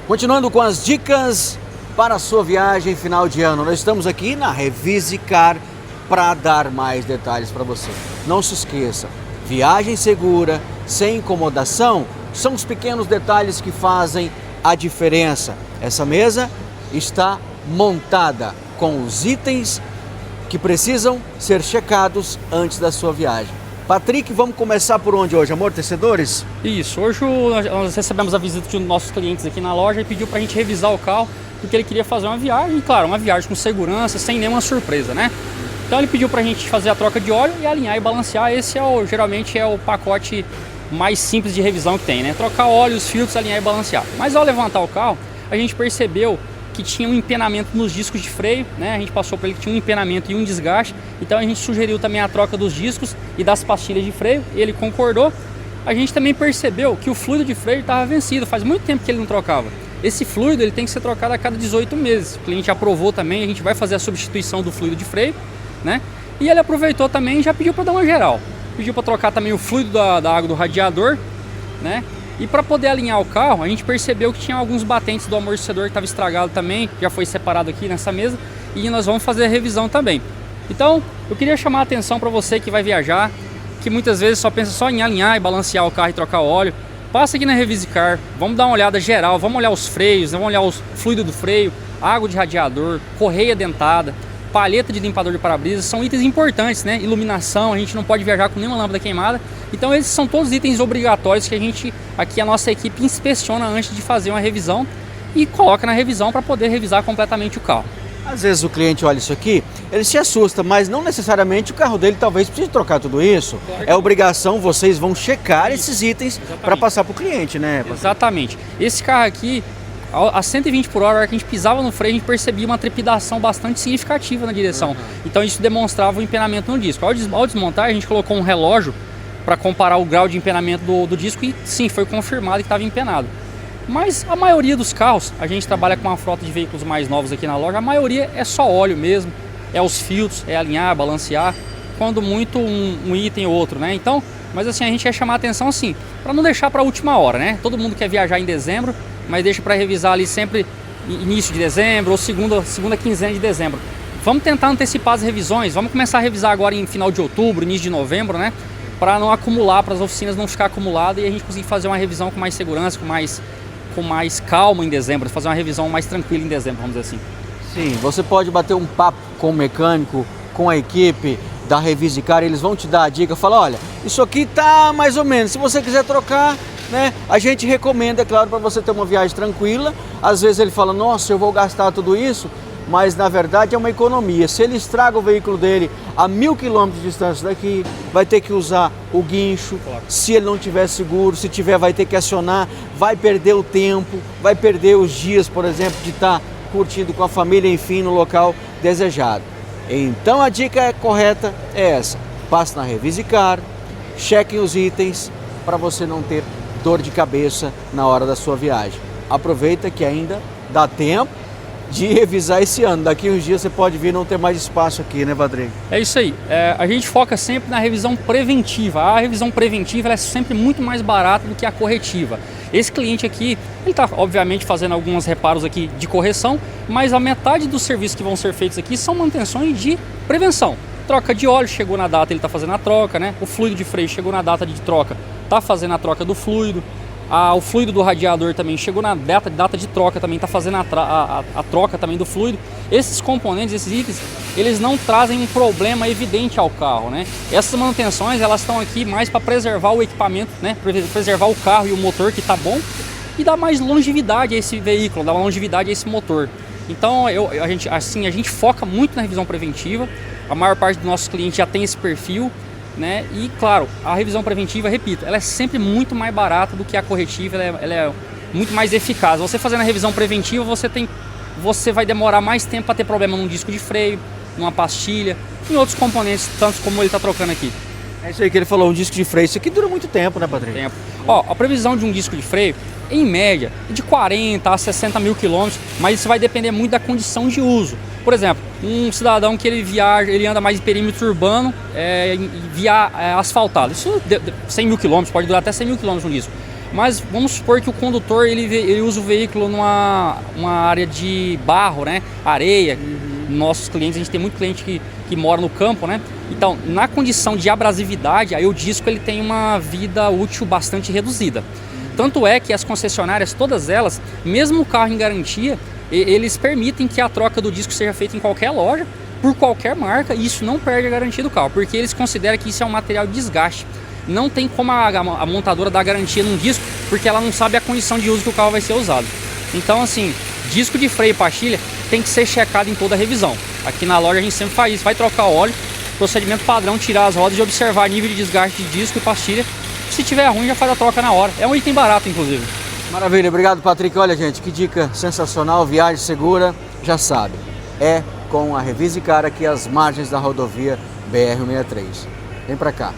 Continuando com as dicas para a sua viagem final de ano, nós estamos aqui na Revisicar para dar mais detalhes para você. Não se esqueça, viagem segura, sem incomodação, são os pequenos detalhes que fazem a diferença. Essa mesa está montada com os itens que precisam ser checados antes da sua viagem. Patrick, vamos começar por onde hoje, amortecedores? Isso, hoje nós recebemos a visita de um dos nossos clientes aqui na loja e pediu para a gente revisar o carro, porque ele queria fazer uma viagem, claro, uma viagem com segurança, sem nenhuma surpresa, né? Então ele pediu para a gente fazer a troca de óleo e alinhar e balancear. Esse geralmente é o pacote mais simples de revisão que tem, né? Trocar óleo, os filtros, alinhar e balancear. Mas ao levantar o carro, a gente percebeu que tinha um empenamento nos discos de freio, né? A gente passou para ele que tinha um empenamento e um desgaste, então a gente sugeriu também a troca dos discos e das pastilhas de freio, e ele concordou. A gente também percebeu que o fluido de freio estava vencido, faz muito tempo que ele não trocava. Esse fluido ele tem que ser trocado a cada 18 meses, o cliente aprovou também, a gente vai fazer a substituição do fluido de freio, né? E ele aproveitou também e já pediu para dar uma geral, pediu para trocar também o fluido da água do radiador, né? E para poder alinhar o carro, a gente percebeu que tinha alguns batentes do amortecedor que estava estragado também, já foi separado aqui nessa mesa, e nós vamos fazer a revisão também. Então, eu queria chamar a atenção para você que vai viajar, que muitas vezes só pensa só em alinhar e balancear o carro e trocar o óleo. Passa aqui na Revisicar, vamos dar uma olhada geral, vamos olhar os freios, vamos olhar o fluido do freio, água de radiador, correia dentada, palheta de limpador de para-brisa, são itens importantes, né? Iluminação, a gente não pode viajar com nenhuma lâmpada queimada. Então esses são todos itens obrigatórios que a nossa equipe inspeciona antes de fazer uma revisão e coloca na revisão para poder revisar completamente o carro. Às vezes o cliente olha isso aqui, ele se assusta, mas não necessariamente o carro dele talvez precise trocar tudo isso. Claro. É obrigação, vocês vão checar esses itens para passar para o cliente, né? Exatamente. Esse carro aqui, a 120 por hora, a hora que a gente pisava no freio, a gente percebia uma trepidação bastante significativa na direção. Então isso demonstrava o empenamento no disco. Ao desmontar, a gente colocou um relógio para comparar o grau de empenamento do disco e sim, foi confirmado que estava empenado. Mas a maioria dos carros, a gente trabalha com uma frota de veículos mais novos aqui na loja, a maioria é só óleo mesmo, é os filtros, é alinhar, balancear, quando muito um item ou outro, né? Então, mas assim, a gente quer chamar a atenção assim, para não deixar para a última hora, né? Todo mundo quer viajar em dezembro, mas deixa para revisar ali sempre início de dezembro ou segunda quinzena de dezembro. Vamos tentar antecipar as revisões, vamos começar a revisar agora em final de outubro, início de novembro, né? Para não acumular, para as oficinas não ficar acumulada e a gente conseguir fazer uma revisão com mais segurança, com mais calma em dezembro, fazer uma revisão mais tranquila em dezembro, vamos dizer assim. Sim, você pode bater um papo com o mecânico, com a equipe da Revisicar, eles vão te dar a dica, falar, olha, isso aqui tá mais ou menos, se você quiser trocar, né, a gente recomenda, é claro, para você ter uma viagem tranquila. Às vezes ele fala, nossa, eu vou gastar tudo isso, mas na verdade é uma economia. Se ele estraga o veículo dele a 1000 km de distância daqui, vai ter que usar o guincho. Claro. Se ele não tiver seguro, se tiver, vai ter que acionar, vai perder o tempo, vai perder os dias, por exemplo, de estar curtindo com a família, enfim, no local desejado. Então a dica correta é essa: passe na Revisicar, chequem os itens para você não ter dor de cabeça na hora da sua viagem. Aproveita que ainda dá tempo de revisar esse ano. Daqui uns dias você pode vir não ter mais espaço aqui, né, Patrick? É isso aí. A gente foca sempre na revisão preventiva. A revisão preventiva ela é sempre muito mais barata do que a corretiva. Esse cliente aqui, ele está obviamente fazendo alguns reparos aqui de correção, mas a metade dos serviços que vão ser feitos aqui são manutenções de prevenção. Troca de óleo, chegou na data, ele está fazendo a troca, né? O fluido de freio chegou na data de troca, está fazendo a troca do fluido. O fluido do radiador também chegou na data de troca, também está fazendo a troca também do fluido. Esses componentes, esses itens, eles não trazem um problema evidente ao carro, né? Essas manutenções, elas estão aqui mais para preservar o equipamento, né? Preservar o carro e o motor que está bom e dar mais longevidade a esse veículo, dar uma longevidade a esse motor. Então a gente foca muito na revisão preventiva. A maior parte dos nossos clientes já tem esse perfil, né? E claro, a revisão preventiva, repito, ela é sempre muito mais barata do que a corretiva, ela é muito mais eficaz. Você fazendo a revisão preventiva, você vai demorar mais tempo para ter problema num disco de freio, numa pastilha, em outros componentes, tantos como ele está trocando aqui. É isso aí que ele falou, um disco de freio, isso aqui dura muito tempo, né, Patrick? Tempo. Ó, a previsão de um disco de freio, em média, é de 40 a 60 mil quilômetros, mas isso vai depender muito da condição de uso. Por exemplo, um cidadão que ele anda mais em perímetro urbano, via asfaltado, isso 100 mil quilômetros, pode durar até 100 mil quilômetros no disco. Mas vamos supor que o condutor ele usa o veículo numa área de barro, né? Areia. Nossos clientes, a gente tem muito cliente que mora no campo, né? Então, na condição de abrasividade, aí o disco ele tem uma vida útil bastante reduzida. Tanto é que as concessionárias, todas elas, mesmo o carro em garantia, eles permitem que a troca do disco seja feita em qualquer loja, por qualquer marca, e isso não perde a garantia do carro, porque eles consideram que isso é um material de desgaste. Não tem como a montadora dar garantia num disco, porque ela não sabe a condição de uso que o carro vai ser usado. Então, assim, disco de freio e pastilha tem que ser checado em toda a revisão. Aqui na loja a gente sempre faz isso, vai trocar o óleo, procedimento padrão, tirar as rodas e observar nível de desgaste de disco e pastilha. Se tiver ruim, já faz a troca na hora. É um item barato, inclusive. Maravilha, obrigado, Patrick. Olha, gente, que dica sensacional, viagem segura, já sabe, é com a Revisicar aqui às margens da rodovia BR-163. Vem pra cá.